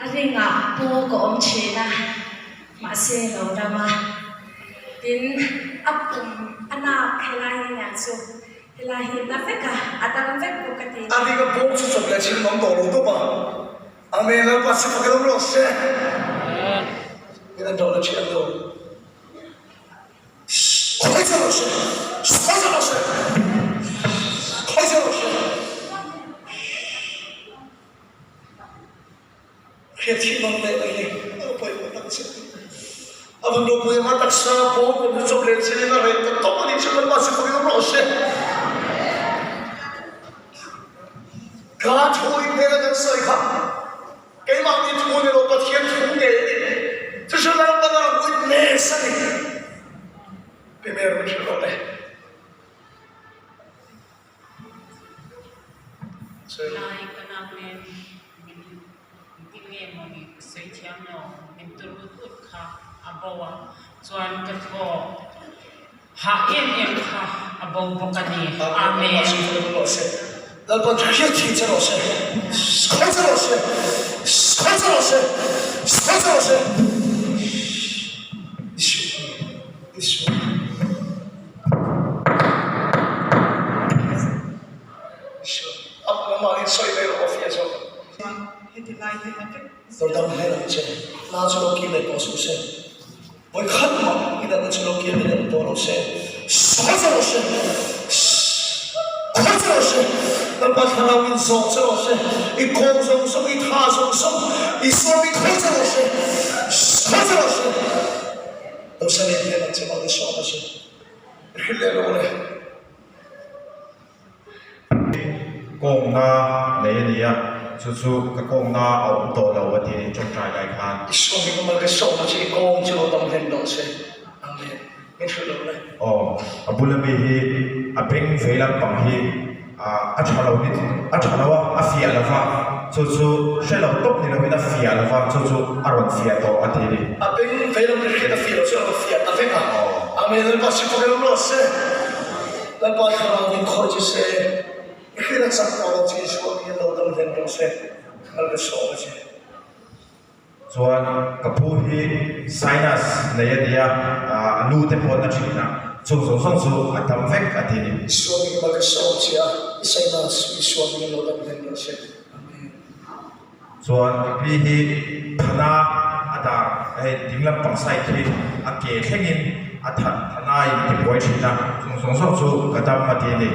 Ari nga po ko om china masih lo dama tin apum anak helai nga so helai na feka atang fek ko katin Ari nga po sa chocolate sin mong tolo to ba ame na pa si pagam lo se ina tolo chian lo khoi sa lo se khoi sa lo se khoi sa lo se khiết khi mong lệ ấy này phải một đặc sắc abang lo punya mata sa po ko mo chocolate sin na rin to pa din sa pa si pagam lo se God thôi nghe là đang soi khắp cái mà đi thôi này nó thiên thú nghề chứ sao làm ta làm cái nghề sao này bây giờ mình sẽ làm này Lai kanapin tingin mo ni say tiyam no intulutut ka abawa chuan ka ko hain em ka abaw bokani amen 날 먼저 기억해 줘. 스카이저로세. 스카이저로세. 스카이저로세. 이슈. 아빠 말이 소리를 오피해서. 너랑 해라 이제. 나중에 길에 보수세. 뭘 칸마 이다가 저로 길에 보러세. 스카이저로세. 난 바탕하고 속서로서 이 공성성 이 타성성 이 수업이 공성로서 속서로서 너산이 되는 제목의 수업에서 흘려오래 공나 내일이야 수수 그 공나 아웃도어 어디 좀 잘 가이칸 이 수업이 그만 그 수업에서 이 공지로 동생 너세 아멘 흘려오래 abulabi abeng velam panghi achalo wa afia lava chu shelo top ni lo afia lava chu aron fia to atiri abeng velam ni khita fia so fia ta venga amen el pasi por el rose la pa ni khoji se khira sakta lo chi so ni lo dam den rose al ke so che chuan kapuhi sinus neya anu te phone na china chung chu atam vek atini suami baga socia sinus suami lo dam den rose chuan pihi thana ada dinglam pangsai khi ake thlengin thanai ti boi china chung chu kadam matini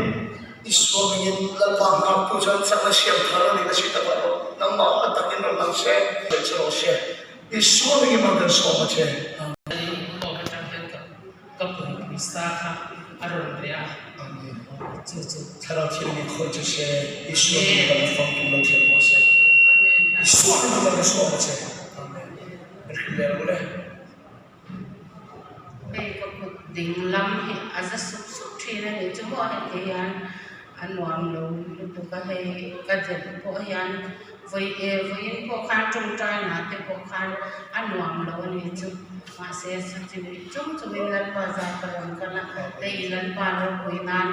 suami lalpa na pujan sana siam thara ni sita ba namma atakin nam se chero se suami magan so che Saka arondria thara thilni khoje se suami magan fam tu lo che mo se suami magan so che amen berkhile Baik ding lam hi aza suk thira ni chumo atian anwam lo tu ka he ka je po yan voi po khan chung trai na te po khan anwam lo ni chu ma se sa chi chung lan pa za param kana te lan pa ro kuinan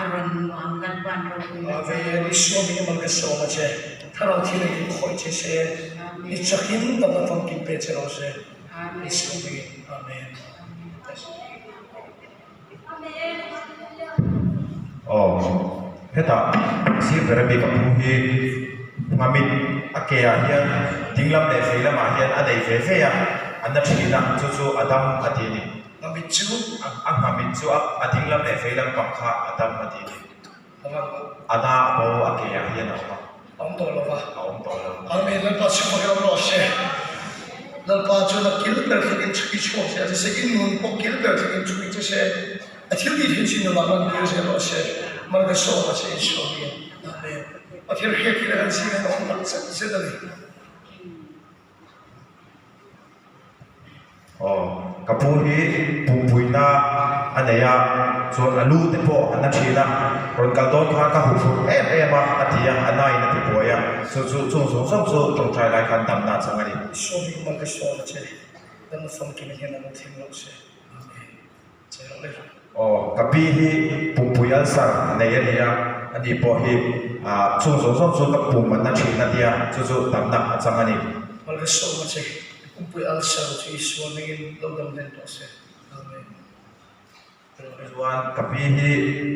aron wam lan pa ro kuinan ave suami magan so che thara thilni khoje se ni chakin da fam ki pe chero se suami amen heta si berabi kapuhi ngamit akea hian dinglam le feilam a hian adei fe ya anna thina chu adam atini ngamit chu ngamit chu a dinglam le feilam pakha adam atini ada abo akea hian a om to lo ba amen la pa chu ma lo se la pa chu na kil per khin chu chu se se in nun po kil per khin chu chu se a thil di hin chin na man ni se lo se mar ga so ma se so ni amen a thil he ki la si na on ma se da ni kapuhi pumpuina anaya chuan alu te po anna thina ron kaldon kha ka hu ma atia anai na te poya chu tong trai lai kan tam na changani so ni ma ga so ma che dan fam ki ni na mo thim lo se amen che lo le kapi hi pumpuyal sar nei ania ani po hi chung chu kapum man na thina dia chu tamna achangani Malga so much kumpui alsar chu iswa ningin lodam den to se amen Juan kapi hi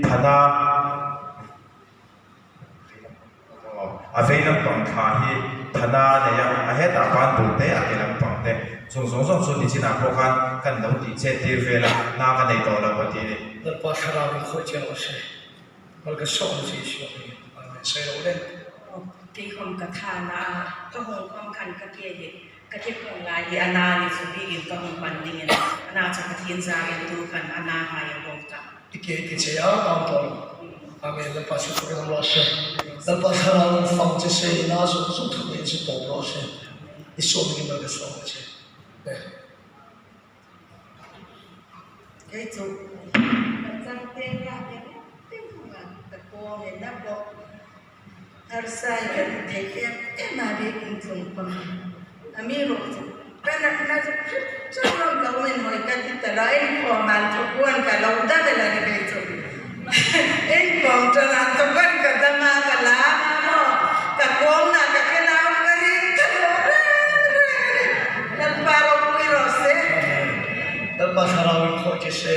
thana aveilam pangkha hi thana neya ahe ta ban bulte akelam pangte chung chu ni china pokhan kan lo ti che tir vela na ka nei to la pati ni dal pa khara bi kho che o se malga so much iswa ningin amen sai lo den ที่คงกระทานาก็คงความคันกระเกียดกระเทียบของลายอาณาในสุบีกินก็คงปันดิ่งอาณาจากกระเทียนจากันดูกันอาณาหายงงกับ Ike che ya tam to amen dal pa chu ko lo se dal pa khara fam che se na so thu ne se to lo se iswa ningin malga so much cái chủ dân tên là cái tên không là tập cô này nó có har sai cái thấy em mà đi cùng chung con ami rồi cái nó rất là cầu mình hỏi cái gì đó em còn mà chụp quan cả lâu đã về là cái chụp em còn cho là chụp quan cả tâm mà cả lá cả con là cả cái nào cái gì cái đó là bao nhiêu rồi sẽ dal pa khara bi kho che se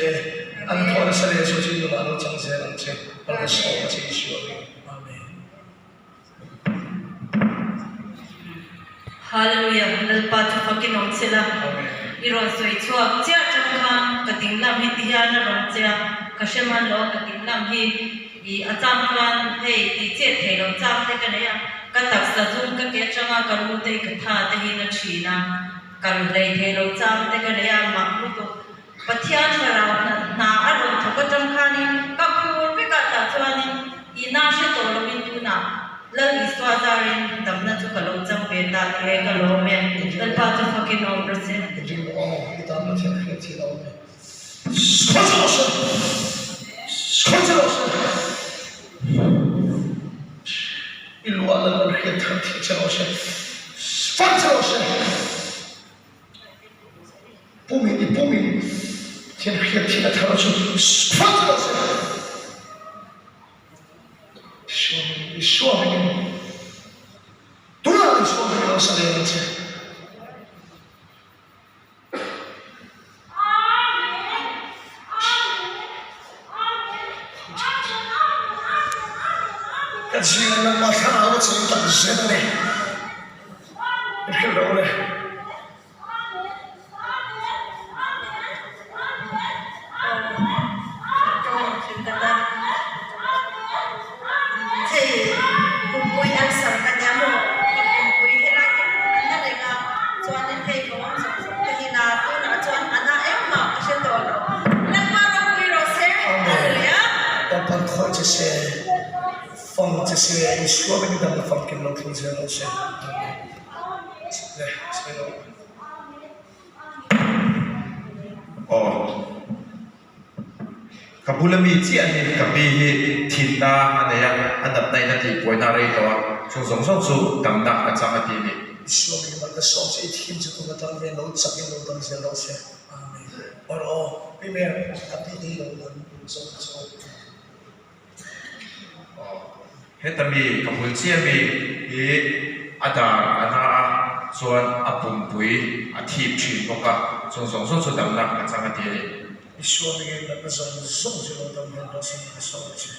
an thor se le so chi lo alo chang se lam che malga so much iswa ningin amen Hallelujah, lalpa tu pakin om sila. amen Iron soi chua chia changkhan kating lam hi tiya na ron chia kasheman lo kating lam hi I acham kan hei ti che thei lo cham te ka ne ya ka tak sa zum ka ke changa ka ru te ka tha te hi na thina kan lei thei lo cham te ka ne ya ma lu to pathian thara na a ro thok cham khani ka khur pe ka ta chwani I na she to lo min tu na Lal iswa zarin damna tu kalau jam beta ni kalau men lal pa tu fakin om bersen Jim kita macam kerja lawan ni. Skotros. Iluan dalam kerja kerja lawan. Skotros. Pumi. Jangan kerja terus. Skotros. Suami. Tuhan suami kalau saya macam. Kasi nang masarawat sa iyong pag-isip na ikaw daw na. thì cùng vui ăn sầm cả nhà mồ cùng vui thế này anh nói là cho anh thấy có ông sầm sầm cái gì nào tôi nói cho anh em mà cái chuyện đó nó mà nó vui rồi sẽ hallelujah Dapat ko kasi phong kasi iswa ba kita na phong kim lang kung siya lang siya. Sige. Kapulami chi ani kapi hi thina anaya anat nai na ti poina rei to chung chu tamna ka chama ti ni Iswa ba kita na song sa itim sa kung natang may load sa kin load ang siya lang siya. Amen. Pero, primer, kapi ni load so. hetami kapul chi mi hi ada ana chuan apum pui athip thi boka chung chu tamna ka chama ti ni Iswa ba kita na song siya load ang siya lang siya.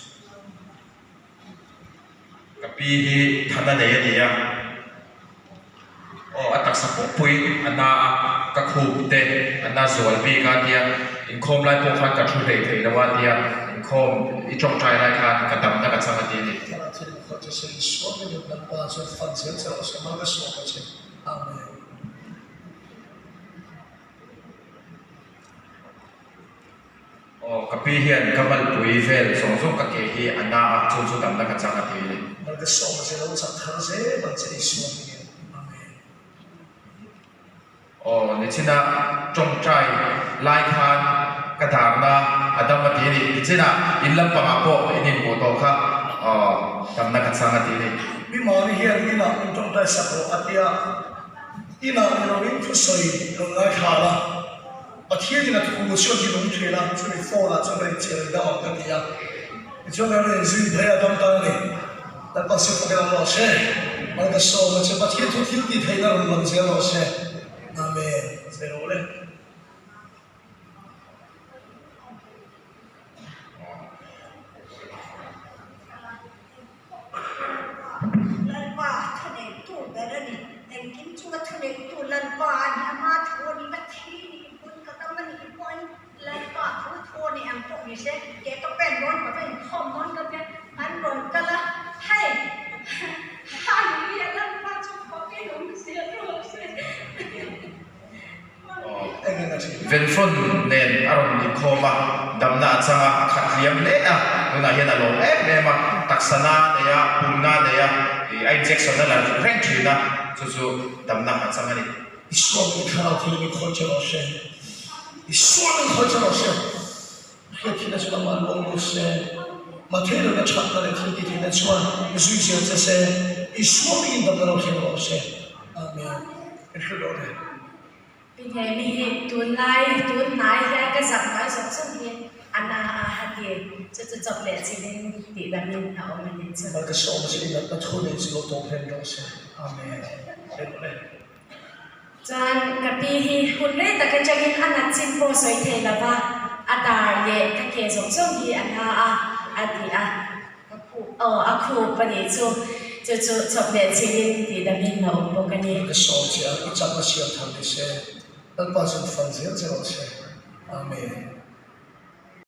kapi hi thana nei ani ya atak sapu pui ana ka khub te ana zol bi ka tia in khom lai po khan ka thu rei thei lawa tia in khom I chok trai lai khan ka tam na ka chama ti ni Karatin ko kasi iswa ba kita na pa sa fan siya sa mga so kasi. Amen. kapi hian kamal pui vel song ka ke hi ana chu tam na ka chama ti ni Mga so kasi lang sa tanse, mga iswa ba kita. Amen. ni china chong trai lai khan ka dam na adam ti ni china illam pa ma po ini mo to kha tam na ka chama ti ni Bimari hiyan ina itong tayo sa ko at iya ina rin pusay ng naghala 把天的土小的龙腿啦，这里放了，这里接了到那里呀，就那里是培养当当的，但把小朋友老师，我那个时候我就把天土天地培养龙这老师，阿门，这路嘞。Lalpa thane tu berani tengkin cuma thane tu lalpa ni ama thoni mathi ni pun kata mani pun lalpa thoni am to ni se ye to pen ron ka pen khom non ka pen an ron kala hai hallelujah lalpa chu ko ke long se ro se Venfon nen aron ni khoma damna changa khatliam le a nuna hian alo ma taksana ne ya punna ne ya ai Jackson na la rank thina chu damna ha changa ni 你说明看到天你看着老师，你说明看着老师，这天的是那么龙老师，马天的那唱的那天天的说，你睡觉这些，你说明的那老天老师，阿门，你知道的。 เป็นไงมีตุนไล่ตุนนายแค่กระสับไม้สองส้นเทียนอันนาอาหารเดียจะจบเลยสิเล่นตีแบบนี้เอามาเล่นซะ 那个时候我们这里那土地只有冬天东西，阿门，对不对？ จานกับปีที่คุณเล่นแต่กันจะกินอันนั้นจินโปสวยเทละว่าอาตาเย่กันเกสงส้มที่อันนาอาตีอาคูปนิจูจะจบเลยสิเล่นตีแบบนี้เอาปกันนี้ 那个时候讲，一张个小堂的些，那把人分这样子，阿门。